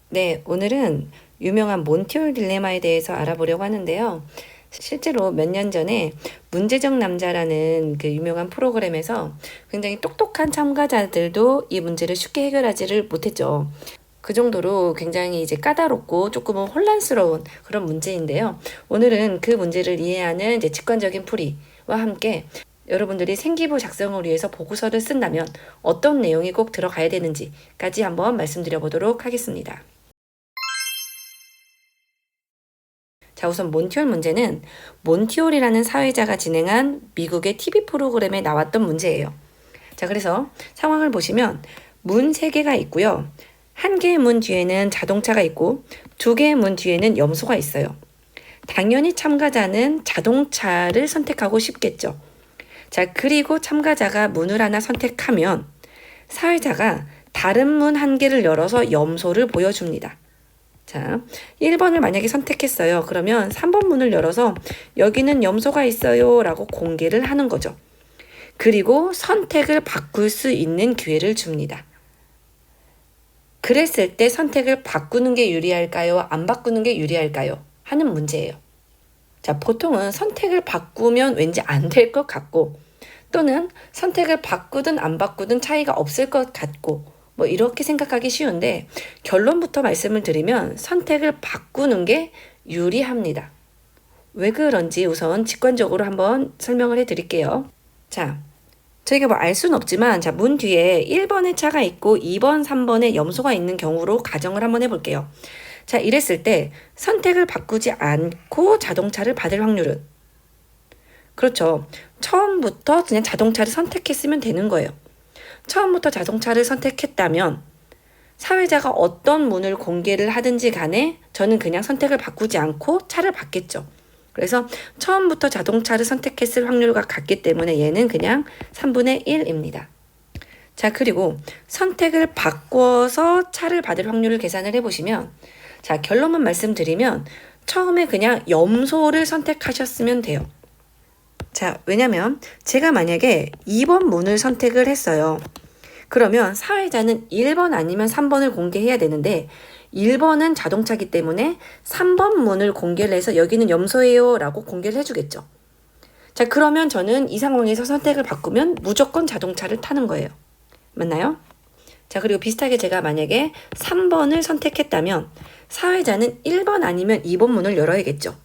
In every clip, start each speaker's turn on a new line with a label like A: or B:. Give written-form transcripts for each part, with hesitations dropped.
A: 네, 오늘은 유명한 몬티올 딜레마에 대해서 알아보려고 하는데요. 실제로 몇 년 전에 문제적 남자라는 그 유명한 프로그램에서 굉장히 똑똑한 참가자들도 이 문제를 쉽게 해결하지를 못했죠. 그 정도로 굉장히 이제 까다롭고 조금은 혼란스러운 그런 문제인데요. 오늘은 그 문제를 이해하는 이제 직관적인 풀이와 함께 여러분들이 생기부 작성을 위해서 보고서를 쓴다면 어떤 내용이 꼭 들어가야 되는지까지 한번 말씀드려 보도록 하겠습니다. 자, 우선 몬티올 문제는 몬티올이라는 사회자가 진행한 미국의 TV 프로그램에 나왔던 문제예요. 자, 그래서 상황을 보시면 문 3개가 있고요. 한 개의 문 뒤에는 자동차가 있고 2개의 문 뒤에는 염소가 있어요. 당연히 참가자는 자동차를 선택하고 싶겠죠. 자, 그리고 참가자가 문을 하나 선택하면 사회자가 다른 문 1개를 열어서 염소를 보여줍니다. 자, 1번을 만약에 선택했어요. 그러면 3번 문을 열어서 여기는 염소가 있어요 라고 공개를 하는 거죠. 그리고 선택을 바꿀 수 있는 기회를 줍니다. 그랬을 때 선택을 바꾸는 게 유리할까요? 안 바꾸는 게 유리할까요? 하는 문제예요. 자, 보통은 선택을 바꾸면 왠지 안 될 것 같고 또는 선택을 바꾸든 안 바꾸든 차이가 없을 것 같고 뭐 이렇게 생각하기 쉬운데 결론부터 말씀을 드리면 선택을 바꾸는 게 유리합니다. 왜 그런지 우선 직관적으로 한번 설명을 해 드릴게요. 자, 저희가 뭐 알 수는 없지만 자, 문 뒤에 1번의 차가 있고 2번, 3번에 염소가 있는 경우로 가정을 한번 해볼게요. 자, 이랬을 때 선택을 바꾸지 않고 자동차를 받을 확률은 그렇죠. 처음부터 그냥 자동차를 선택했으면 되는 거예요. 처음부터 자동차를 선택했다면 사회자가 어떤 문을 공개를 하든지 간에 저는 그냥 선택을 바꾸지 않고 차를 받겠죠. 그래서 처음부터 자동차를 선택했을 확률과 같기 때문에 얘는 그냥 3분의 1입니다. 자, 그리고 선택을 바꿔서 차를 받을 확률을 계산을 해보시면 자, 결론만 말씀드리면 처음에 그냥 염소를 선택하셨으면 돼요. 자, 왜냐면 제가 만약에 2번 문을 선택을 했어요. 그러면 사회자는 1번 아니면 3번을 공개해야 되는데 1번은 자동차기 때문에 3번 문을 공개를 해서 여기는 염소예요 라고 공개를 해주겠죠. 자, 그러면 저는 이 상황에서 선택을 바꾸면 무조건 자동차를 타는 거예요. 맞나요? 자, 그리고 비슷하게 제가 만약에 3번을 선택했다면 사회자는 1번 아니면 2번 문을 열어야겠죠.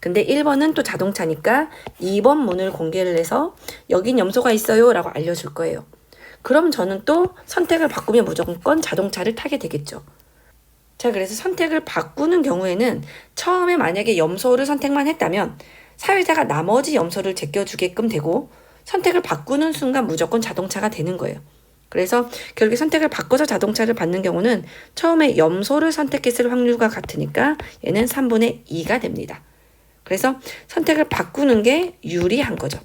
A: 근데 1번은 또 자동차니까 2번 문을 공개를 해서 여긴 염소가 있어요 라고 알려줄 거예요. 그럼 저는 또 선택을 바꾸면 무조건 자동차를 타게 되겠죠. 자, 그래서 선택을 바꾸는 경우에는 처음에 만약에 염소를 선택만 했다면 사회자가 나머지 염소를 제껴주게끔 되고 선택을 바꾸는 순간 무조건 자동차가 되는 거예요. 그래서 결국에 선택을 바꿔서 자동차를 받는 경우는 처음에 염소를 선택했을 확률과 같으니까 얘는 3분의 2가 됩니다. 그래서 선택을 바꾸는 게 유리한 거죠.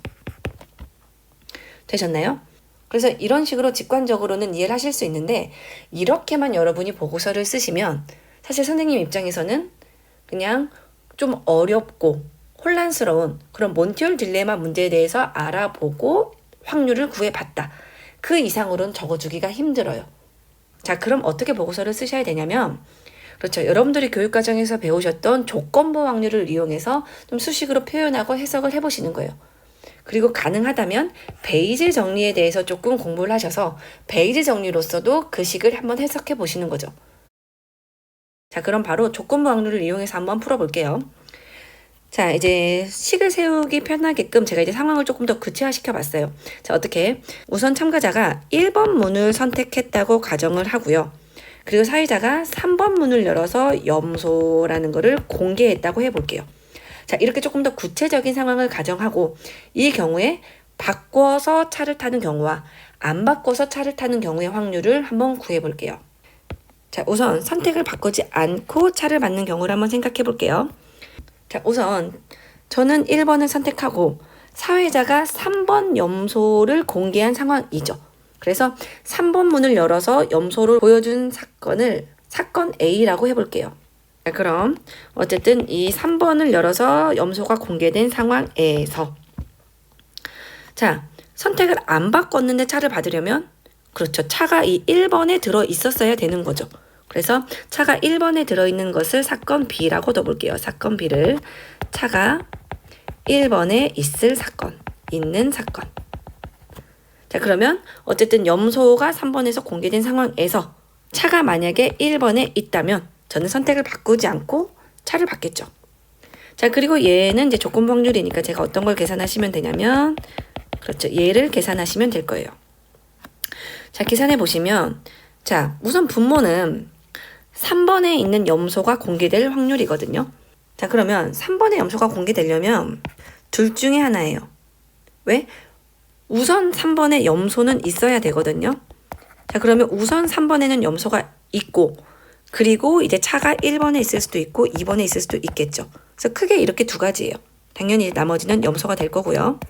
A: 되셨나요? 그래서 이런 식으로 직관적으로는 이해를 하실 수 있는데 이렇게만 여러분이 보고서를 쓰시면 사실 선생님 입장에서는 그냥 좀 어렵고 혼란스러운 그런 몬티올 딜레마 문제에 대해서 알아보고 확률을 구해봤다. 그 이상으로는 적어주기가 힘들어요. 자, 그럼 어떻게 보고서를 쓰셔야 되냐면 그렇죠. 여러분들이 교육과정에서 배우셨던 조건부 확률을 이용해서 좀 수식으로 표현하고 해석을 해보시는 거예요. 그리고 가능하다면 베이지 정리에 대해서 조금 공부를 하셔서 베이지 정리로서도 그 식을 한번 해석해 보시는 거죠. 자, 그럼 바로 조건부 확률을 이용해서 한번 풀어볼게요. 자, 이제 식을 세우기 편하게끔 제가 이제 상황을 조금 더 구체화시켜 봤어요. 자, 어떻게? 우선 참가자가 1번 문을 선택했다고 가정을 하고요. 그리고 사회자가 3번 문을 열어서 염소라는 거를 공개했다고 해볼게요. 자, 이렇게 조금 더 구체적인 상황을 가정하고 이 경우에 바꿔서 차를 타는 경우와 안 바꿔서 차를 타는 경우의 확률을 한번 구해볼게요. 자, 우선 선택을 바꾸지 않고 차를 받는 경우를 한번 생각해 볼게요. 자, 우선 저는 1번을 선택하고 사회자가 3번 염소를 공개한 상황이죠. 그래서 3번 문을 열어서 염소를 보여준 사건을 사건 A라고 해볼게요. 자, 그럼 어쨌든 이 3번을 열어서 염소가 공개된 상황에서 자, 선택을 안 바꿨는데 차를 받으려면 그렇죠. 차가 이 1번에 들어 있었어야 되는 거죠. 그래서 차가 1번에 들어있는 것을 사건 B라고 둬볼게요. 사건 B를 차가 1번에 있는 사건. 자, 그러면 어쨌든 염소가 3번에서 공개된 상황에서 차가 만약에 1번에 있다면 저는 선택을 바꾸지 않고 차를 받겠죠. 자, 그리고 얘는 이제 조건부 확률이니까 제가 어떤 걸 계산하시면 되냐면, 그렇죠. 얘를 계산하시면 될 거예요. 자, 계산해 보시면, 자, 우선 분모는 3번에 있는 염소가 공개될 확률이거든요. 자, 그러면 3번의 염소가 공개되려면 둘 중에 하나예요. 왜? 우선 3번에 염소는 있어야 되거든요. 자, 그러면 우선 3번에는 염소가 있고, 그리고 이제 차가 1번에 있을 수도 있고 2번에 있을 수도 있겠죠. 그래서 크게 이렇게 두 가지예요. 당연히 나머지는 염소가 될 거고요.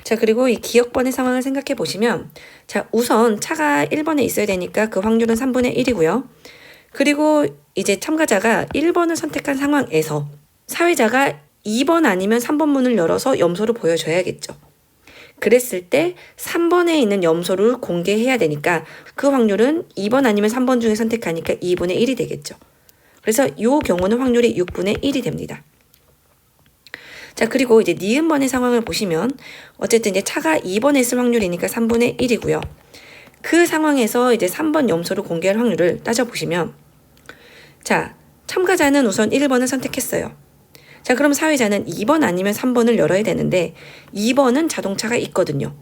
A: 자, 그리고 이 기억번의 상황을 생각해 보시면, 자, 우선 차가 1번에 있어야 되니까 그 확률은 3분의 1이고요. 그리고 이제 참가자가 1번을 선택한 상황에서 사회자가 2번 아니면 3번 문을 열어서 염소를 보여줘야겠죠. 그랬을 때 3번에 있는 염소를 공개해야 되니까 그 확률은 2번 아니면 3번 중에 선택하니까 2분의 1이 되겠죠. 그래서 이 경우는 확률이 6분의 1이 됩니다. 자, 그리고 이제 니은번의 상황을 보시면 어쨌든 이제 차가 2번에 있을 확률이니까 3분의 1이고요. 그 상황에서 이제 3번 염소를 공개할 확률을 따져보시면, 자, 참가자는 우선 1번을 선택했어요. 자, 그럼 사회자는 2번 아니면 3번을 열어야 되는데 2번은 자동차가 있거든요.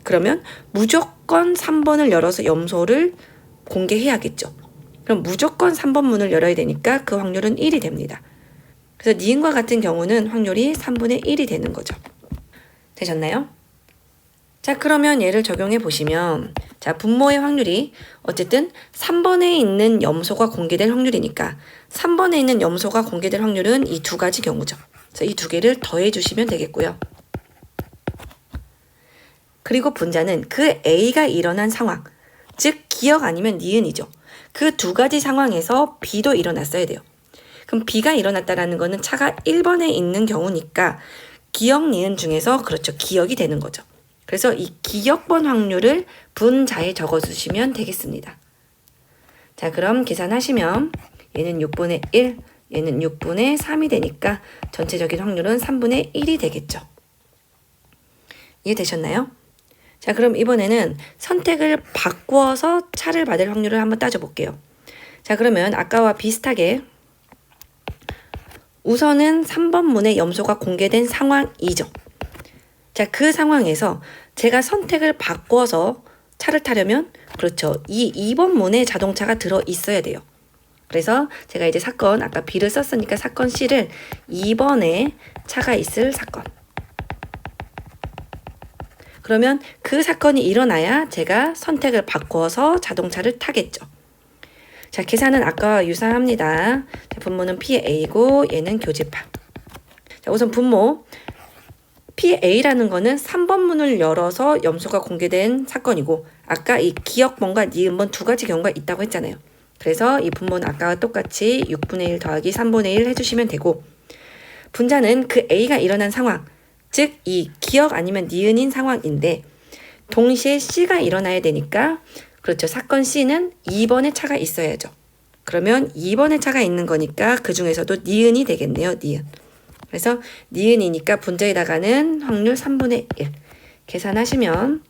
A: 그러면 무조건 3번을 열어서 염소를 공개해야겠죠. 그럼 무조건 3번 문을 열어야 되니까 그 확률은 1이 됩니다. 그래서 니은과 같은 경우는 확률이 3분의 1이 되는 거죠. 되셨나요? 자, 그러면 얘를 적용해 보시면, 자, 분모의 확률이 어쨌든 3번에 있는 염소가 공개될 확률이니까 3번에 있는 염소가 공개될 확률은 이 두 가지 경우죠. 그래서 이 두 개를 더해 주시면 되겠고요. 그리고 분자는 그 A가 일어난 상황, 즉 기억 아니면 니은이죠. 그 두 가지 상황에서 B도 일어났어야 돼요. 그럼 B가 일어났다라는 거는 차가 1번에 있는 경우니까 기억, 니은 중에서 그렇죠. 기억이 되는 거죠. 그래서 이 기억번 확률을 분자에 적어주시면 되겠습니다. 자, 그럼 계산하시면 얘는 6분의 1, 얘는 6분의 3이 되니까 전체적인 확률은 3분의 1이 되겠죠. 이해되셨나요? 자, 그럼 이번에는 선택을 바꾸어서 차를 받을 확률을 한번 따져볼게요. 자, 그러면 아까와 비슷하게 우선은 3번 문의 염소가 공개된 상황이죠. 자, 그 상황에서 제가 선택을 바꿔서 차를 타려면 그렇죠. 이 2번 문에 자동차가 들어 있어야 돼요. 그래서 제가 이제 사건, 아까 B를 썼으니까 사건 C를 2번에 차가 있을 사건. 그러면 그 사건이 일어나야 제가 선택을 바꿔서 자동차를 타겠죠. 자, 계산은 아까와 유사합니다. 자, 분모는 PA고 얘는 교집합. 자, 우선 분모. PA라는 거는 3번 문을 열어서 염소가 공개된 사건이고 아까 이 기억번과 니은번 두 가지 경우가 있다고 했잖아요. 그래서 이 분모는 아까와 똑같이 6분의 1 더하기 3분의 1 해주시면 되고 분자는 그 A가 일어난 상황, 즉 이 기억 아니면 니은인 상황인데 동시에 C가 일어나야 되니까 그렇죠. 사건 C는 2번에 차가 있어야죠. 그러면 2번에 차가 있는 거니까 그 중에서도 니은이 되겠네요. 니은. 그래서 니은이니까 분자에다가는 확률 3분의 1 계산하시면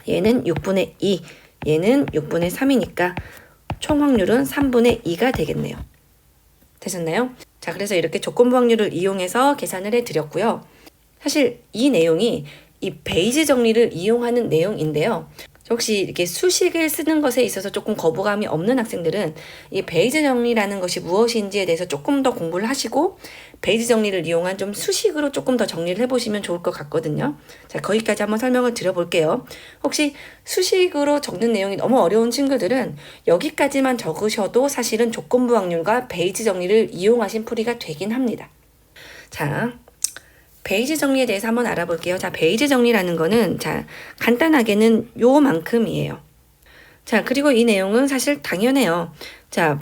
A: 얘는 6분의 2, 얘는 6분의 3이니까 총 확률은 3분의 2가 되겠네요. 되셨나요? 자, 그래서 이렇게 조건부 확률을 이용해서 계산을 해드렸고요. 사실 이 내용이 이 베이지 정리를 이용하는 내용인데요. 혹시 이렇게 수식을 쓰는 것에 있어서 조금 거부감이 없는 학생들은 이 베이지 정리라는 것이 무엇인지에 대해서 조금 더 공부를 하시고 베이지 정리를 이용한 좀 수식으로 조금 더 정리를 해보시면 좋을 것 같거든요. 자, 거기까지 한번 설명을 드려볼게요. 혹시 수식으로 적는 내용이 너무 어려운 친구들은 여기까지만 적으셔도 사실은 조건부 확률과 베이지 정리를 이용하신 풀이가 되긴 합니다. 자, 베이지 정리에 대해서 한번 알아볼게요. 자, 베이지 정리라는 거는 자, 간단하게는 요만큼이에요. 자, 그리고 이 내용은 사실 당연해요. 자,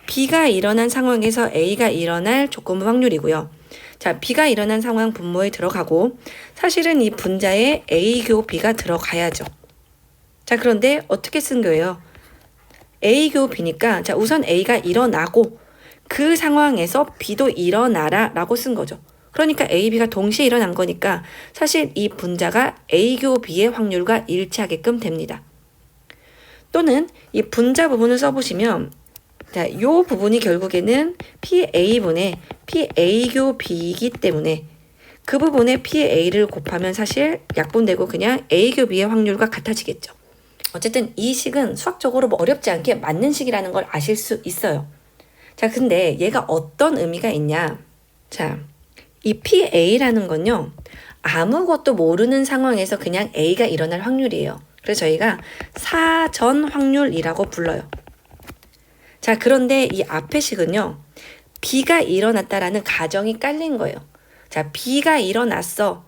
A: B가 일어난 상황에서 A가 일어날 조건부 확률이고요. 자, B가 일어난 상황 분모에 들어가고 사실은 이 분자에 A 교 B가 들어가야죠. 자, 그런데 어떻게 쓴 거예요? A 교 B니까 자 우선 A가 일어나고 그 상황에서 B도 일어나라 라고 쓴 거죠. 그러니까 A, B가 동시에 일어난 거니까 사실 이 분자가 A 교 B의 확률과 일치하게끔 됩니다. 또는 이 분자 부분을 써보시면 자, 요 부분이 결국에는 PA분의 PA 교 B이기 때문에 그 부분에 PA를 곱하면 사실 약분되고 그냥 A 교 B의 확률과 같아지겠죠. 어쨌든 이 식은 수학적으로 뭐 어렵지 않게 맞는 식이라는 걸 아실 수 있어요. 자, 근데 얘가 어떤 의미가 있냐? 자, 이 PA라는 건요, 아무것도 모르는 상황에서 그냥 A가 일어날 확률이에요. 그래서 저희가 사전 확률이라고 불러요. 자, 그런데 이 앞의 식은요, B가 일어났다라는 가정이 깔린 거예요. 자, B가 일어났어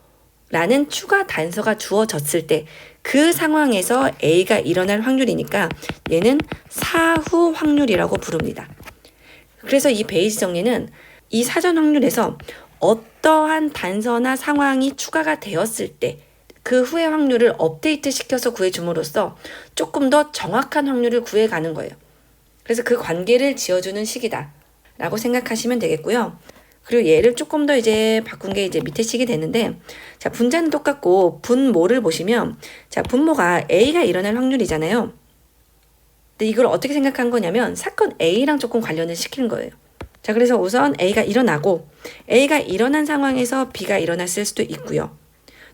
A: 라는 추가 단서가 주어졌을 때 그 상황에서 A가 일어날 확률이니까 얘는 사후 확률이라고 부릅니다. 그래서 이 베이지 정리는 이 사전 확률에서 어떠한 단서나 상황이 추가가 되었을 때 그 후의 확률을 업데이트 시켜서 구해줌으로써 조금 더 정확한 확률을 구해가는 거예요. 그래서 그 관계를 지어주는 식이다 라고 생각하시면 되겠고요. 그리고 얘를 조금 더 이제 바꾼 게 이제 밑에 식이 되는데, 자, 분자는 똑같고 분모를 보시면, 자, 분모가 A가 일어날 확률이잖아요. 근데 이걸 어떻게 생각한 거냐면 사건 A랑 조금 관련을 시키는 거예요. 자, 그래서 우선 A가 일어나고 A가 일어난 상황에서 B가 일어났을 수도 있고요.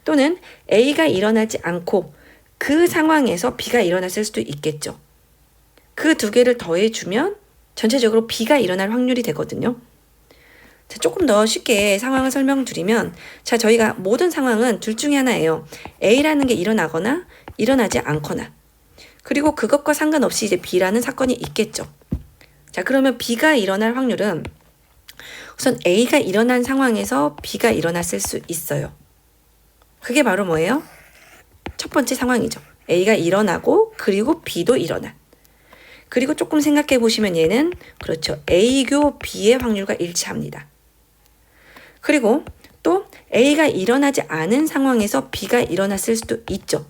A: 또는 A가 일어나지 않고 그 상황에서 B가 일어났을 수도 있겠죠. 그 두 개를 더해주면 전체적으로 B가 일어날 확률이 되거든요. 자, 조금 더 쉽게 상황을 설명드리면, 자, 저희가 모든 상황은 둘 중에 하나예요. A라는 게 일어나거나 일어나지 않거나. 그리고 그것과 상관없이 이제 B라는 사건이 있겠죠. 자, 그러면 B가 일어날 확률은 우선 A가 일어난 상황에서 B가 일어났을 수 있어요. 그게 바로 뭐예요? 첫 번째 상황이죠. A가 일어나고 그리고 B도 일어나. 그리고 조금 생각해 보시면 얘는 그렇죠. A교 B의 확률과 일치합니다. 그리고 또 A가 일어나지 않은 상황에서 B가 일어났을 수도 있죠.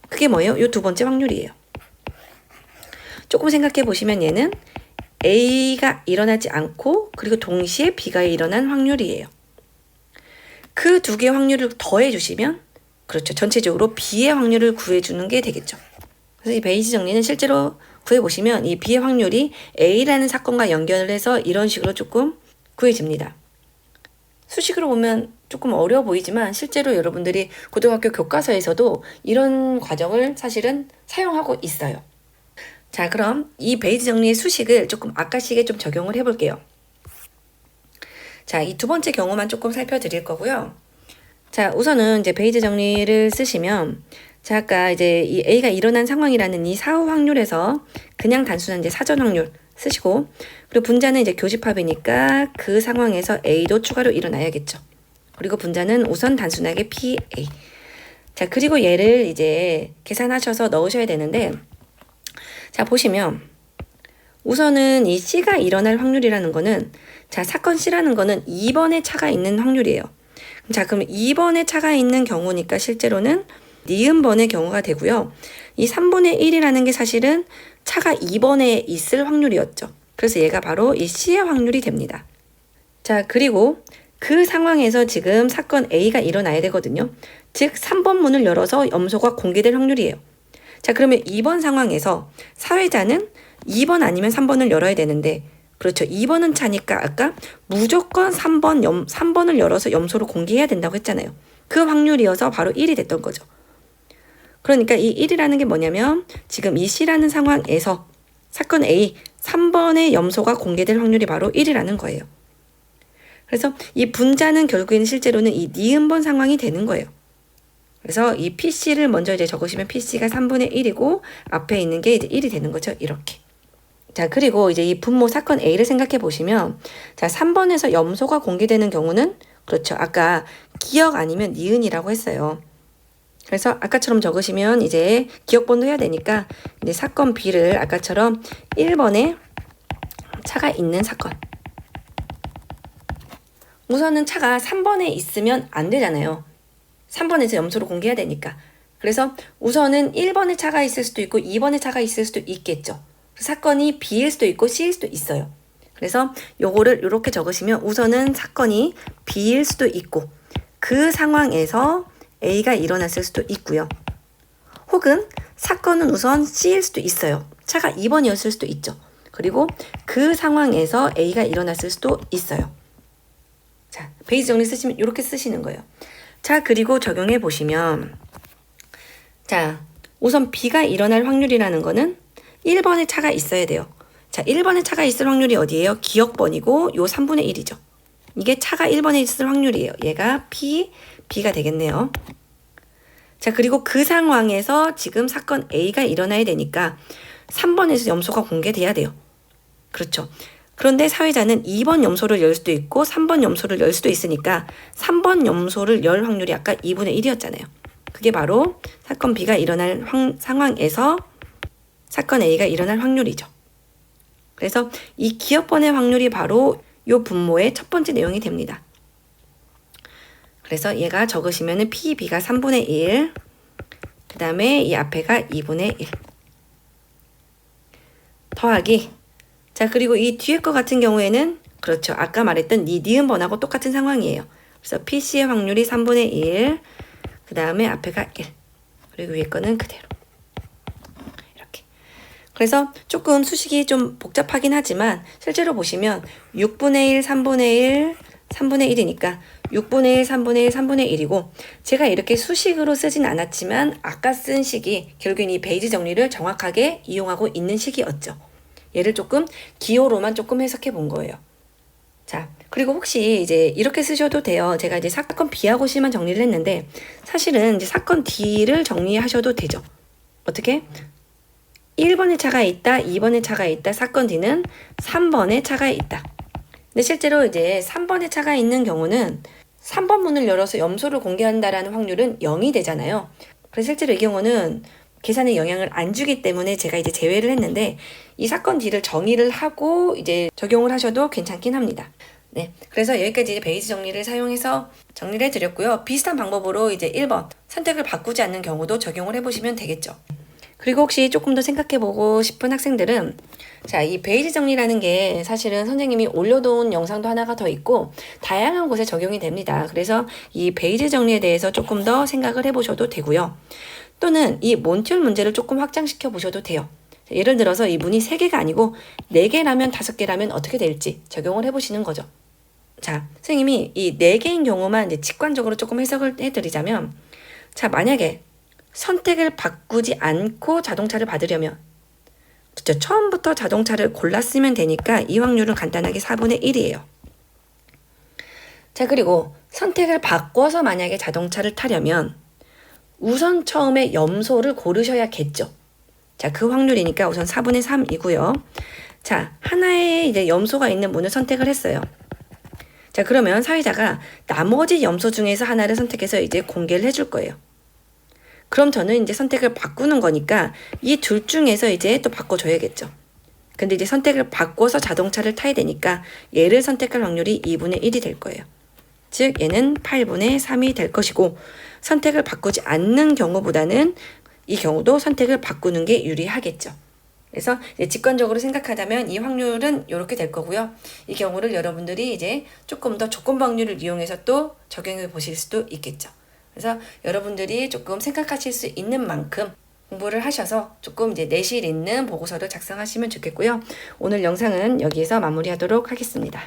A: 그게 뭐예요? 이 두 번째 확률이에요. 조금 생각해 보시면 얘는 A가 일어나지 않고 그리고 동시에 B가 일어난 확률이에요. 그 두 개의 확률을 더해 주시면 그렇죠. 전체적으로 B의 확률을 구해주는 게 되겠죠. 그래서 이 베이지 정리는 실제로 구해보시면 이 B의 확률이 A라는 사건과 연결을 해서 이런 식으로 조금 구해집니다. 수식으로 보면 조금 어려워 보이지만 실제로 여러분들이 고등학교 교과서에서도 이런 과정을 사실은 사용하고 있어요. 자, 그럼 이 베이지 정리의 수식을 조금 아까 식에 좀 적용을 해볼게요. 자, 이 두 번째 경우만 조금 살펴드릴 거고요. 자, 우선은 이제 베이지 정리를 쓰시면, 자, 아까 이제 이 A가 일어난 상황이라는 이 사후 확률에서 그냥 단순한 이제 사전 확률 쓰시고, 그리고 분자는 이제 교집합이니까 그 상황에서 A도 추가로 일어나야겠죠. 그리고 분자는 우선 단순하게 PA. 자, 그리고 얘를 이제 계산하셔서 넣으셔야 되는데, 자, 보시면 우선은 이 C가 일어날 확률이라는 거는, 자, 사건 C라는 거는 2번의 차가 있는 확률이에요. 자, 그럼 2번의 차가 있는 경우니까 실제로는 니은번의 경우가 되고요. 이 3분의 1이라는 게 사실은 차가 2번에 있을 확률이었죠. 그래서 얘가 바로 이 C의 확률이 됩니다. 자, 그리고 그 상황에서 지금 사건 A가 일어나야 되거든요. 즉 3번 문을 열어서 염소가 공개될 확률이에요. 자, 그러면 2번 상황에서 사회자는 2번 아니면 3번을 열어야 되는데, 그렇죠. 2번은 차니까 아까 무조건 3번을 열어서 염소를 공개해야 된다고 했잖아요. 그 확률이어서 바로 1이 됐던 거죠. 그러니까 이 1이라는 게 뭐냐면 지금 이 C라는 상황에서 사건 A 3번의 염소가 공개될 확률이 바로 1이라는 거예요. 그래서 이 분자는 결국에는 실제로는 이 니은번 상황이 되는 거예요. 그래서 이 PC를 먼저 이제 적으시면 PC가 3분의 1이고 앞에 있는 게 이제 1이 되는 거죠. 이렇게. 자, 그리고 이제 이 분모 사건 A를 생각해 보시면, 자, 3번에서 염소가 공개되는 경우는 그렇죠. 아까 기역 아니면 니은이라고 했어요. 그래서 아까처럼 적으시면 이제 기억번도 해야 되니까 이제 사건 B를 아까처럼 1번에 차가 있는 사건. 우선은 차가 3번에 있으면 안 되잖아요. 3번에서 염소를 공개해야 되니까. 그래서 우선은 1번에 차가 있을 수도 있고 2번에 차가 있을 수도 있겠죠. 사건이 B일 수도 있고 C일 수도 있어요. 그래서 요거를 이렇게 적으시면 우선은 사건이 B일 수도 있고 그 상황에서 A가 일어났을 수도 있고요. 혹은 사건은 우선 C일 수도 있어요. 차가 2번이었을 수도 있죠. 그리고 그 상황에서 A가 일어났을 수도 있어요. 자, 페이지 정리 쓰시면 이렇게 쓰시는 거예요. 자, 그리고 적용해 보시면 자, 우선 B가 일어날 확률이라는 거는 1번에 차가 있어야 돼요. 자, 1번에 차가 있을 확률이 어디예요? 기억번이고 요 3분의 1이죠. 이게 차가 1번에 있을 확률이에요. 얘가 B가 되겠네요. 자, 그리고 그 상황에서 지금 사건 A가 일어나야 되니까 3번에서 염소가 공개돼야 돼요. 그렇죠. 그런데 사회자는 2번 염소를 열 수도 있고 3번 염소를 열 수도 있으니까 3번 염소를 열 확률이 아까 2분의 1이었잖아요. 그게 바로 사건 B가 일어날 상황에서 사건 A가 일어날 확률이죠. 그래서 이 기억번의 확률이 바로 이 분모의 첫 번째 내용이 됩니다. 그래서 얘가 적으시면은 PB가 3분의 1, 그 다음에 이 앞에가 2분의 1. 더하기. 자, 그리고 이 뒤에 거 같은 경우에는 그렇죠. 아까 말했던 이 니은 번하고 똑같은 상황이에요. 그래서 PC의 확률이 3분의 1, 그 다음에 앞에가 1, 그리고 위에 거는 그대로. 이렇게. 그래서 조금 수식이 좀 복잡하긴 하지만 실제로 보시면 6분의 1, 3분의 1, 3분의 1이니까 6분의 1, 3분의 1, 3분의 1이고 제가 이렇게 수식으로 쓰진 않았지만 아까 쓴 식이 결국엔 이 베이지 정리를 정확하게 이용하고 있는 식이었죠. 얘를 조금 기호로만 조금 해석해 본 거예요. 자, 그리고 혹시 이제 이렇게 쓰셔도 돼요. 제가 이제 사건 B하고 C만 정리를 했는데 사실은 이제 사건 D를 정리하셔도 되죠. 어떻게? 1번에 차가 있다, 2번에 차가 있다, 사건 D는 3번에 차가 있다. 근데 실제로 이제 3번에 차가 있는 경우는 3번 문을 열어서 염소를 공개한다라는 확률은 0이 되잖아요. 그래서 실제로 이 경우는 계산에 영향을 안 주기 때문에 제가 이제 제외를 했는데 이 사건 D를 정의를 하고 이제 적용을 하셔도 괜찮긴 합니다. 네. 그래서 여기까지 이제 베이지 정리를 사용해서 정리를 해드렸고요. 비슷한 방법으로 이제 1번 선택을 바꾸지 않는 경우도 적용을 해보시면 되겠죠. 그리고 혹시 조금 더 생각해보고 싶은 학생들은 자, 이 베이지 정리라는 게 사실은 선생님이 올려놓은 영상도 하나가 더 있고 다양한 곳에 적용이 됩니다. 그래서 이 베이지 정리에 대해서 조금 더 생각을 해보셔도 되고요. 또는 이 몬티올 문제를 조금 확장시켜 보셔도 돼요. 예를 들어서 이 문이 3개가 아니고 4개라면 5개라면 어떻게 될지 적용을 해보시는 거죠. 자, 선생님이 이 4개인 경우만 이제 직관적으로 조금 해석을 해드리자면 자, 만약에 선택을 바꾸지 않고 자동차를 받으려면 그렇죠. 처음부터 자동차를 골랐으면 되니까 이 확률은 간단하게 4분의 1이에요. 자, 그리고 선택을 바꿔서 만약에 자동차를 타려면 우선 처음에 염소를 고르셔야겠죠. 자, 그 확률이니까 우선 4분의 3이고요. 자, 하나의 이제 염소가 있는 문을 선택을 했어요. 자, 그러면 사회자가 나머지 염소 중에서 하나를 선택해서 이제 공개를 해줄 거예요. 그럼 저는 이제 선택을 바꾸는 거니까 이 둘 중에서 이제 또 바꿔줘야겠죠. 근데 이제 선택을 바꿔서 자동차를 타야 되니까 얘를 선택할 확률이 2분의 1이 될 거예요. 즉 얘는 8분의 3이 될 것이고 선택을 바꾸지 않는 경우보다는 이 경우도 선택을 바꾸는 게 유리하겠죠. 그래서 이제 직관적으로 생각하자면 이 확률은 이렇게 될 거고요. 이 경우를 여러분들이 이제 조금 더 조건부 확률을 이용해서 또 적용해 보실 수도 있겠죠. 그래서 여러분들이 조금 생각하실 수 있는 만큼 공부를 하셔서 조금 이제 내실 있는 보고서를 작성하시면 좋겠고요. 오늘 영상은 여기에서 마무리하도록 하겠습니다.